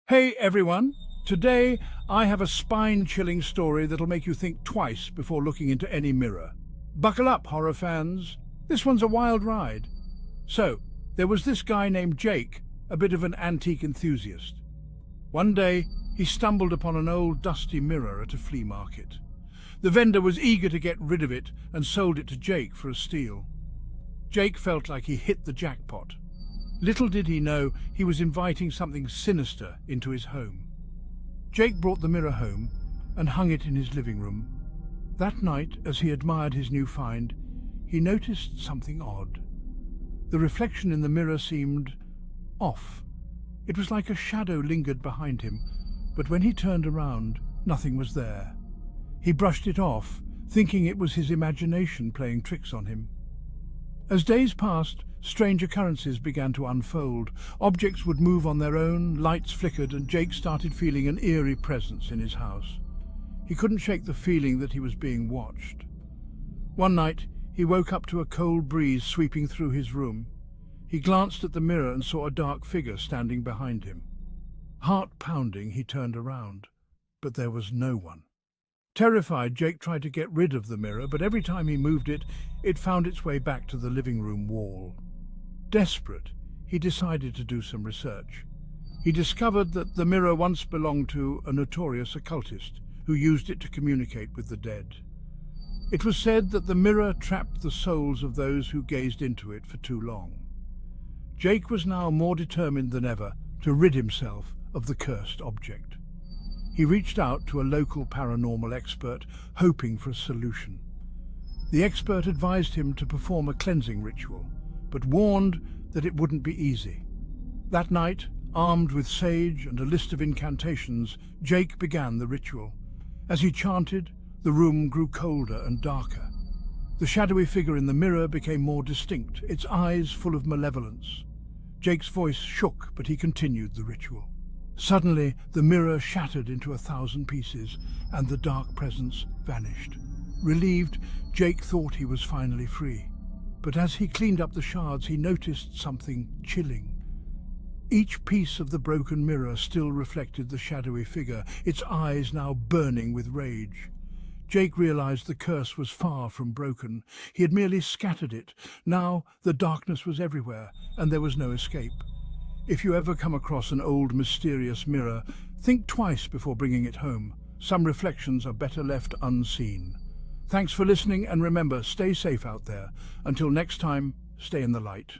Hey everyone! Today I have a spine-chilling story that'll make you think twice before looking into any mirror. Buckle up, horror fans. This one's a wild ride. So, there was this guy named Jake, a bit of an antique enthusiast. One day, he stumbled upon an old dusty mirror at a flea market. The vendor was eager to get rid of it and sold it to Jake for a steal. Jake felt like he hit the jackpot. Little did he know he was inviting something sinister into his home. Jake brought the mirror home and hung it in his living room. That night, as he admired his new find, he noticed something odd. The reflection in the mirror seemed off. It was like a shadow lingered behind him, but when he turned around, nothing was there. He brushed it off, thinking it was his imagination playing tricks on him. As days passed, strange occurrences began to unfold. Objects would move on their own, lights flickered, and Jake started feeling an eerie presence in his house. He couldn't shake the feeling that he was being watched. One night, he woke up to a cold breeze sweeping through his room. He glanced at the mirror and saw a dark figure standing behind him. Heart pounding, he turned around, but there was no one. Terrified, Jake tried to get rid of the mirror, but every time he moved it, it found its way back to the living room wall. Desperate, he decided to do some research. He discovered that the mirror once belonged to a notorious occultist who used it to communicate with the dead. It was said that the mirror trapped the souls of those who gazed into it for too long. Jake was now more determined than ever to rid himself of the cursed object. He reached out to a local paranormal expert, hoping for a solution. The expert advised him to perform a cleansing ritual, but warned that it wouldn't be easy. That night, armed with sage and a list of incantations, Jake began the ritual. As he chanted, the room grew colder and darker. The shadowy figure in the mirror became more distinct, its eyes full of malevolence. Jake's voice shook, but he continued the ritual. Suddenly, the mirror shattered into 1,000 pieces, and the dark presence vanished. Relieved, Jake thought he was finally free. But as he cleaned up the shards, he noticed something chilling. Each piece of the broken mirror still reflected the shadowy figure, its eyes now burning with rage. Jake realized the curse was far from broken. He had merely scattered it. Now the darkness was everywhere, and there was no escape. If you ever come across an old mysterious mirror, think twice before bringing it home. Some reflections are better left unseen. Thanks for listening, and remember, stay safe out there. Until next time, stay in the light.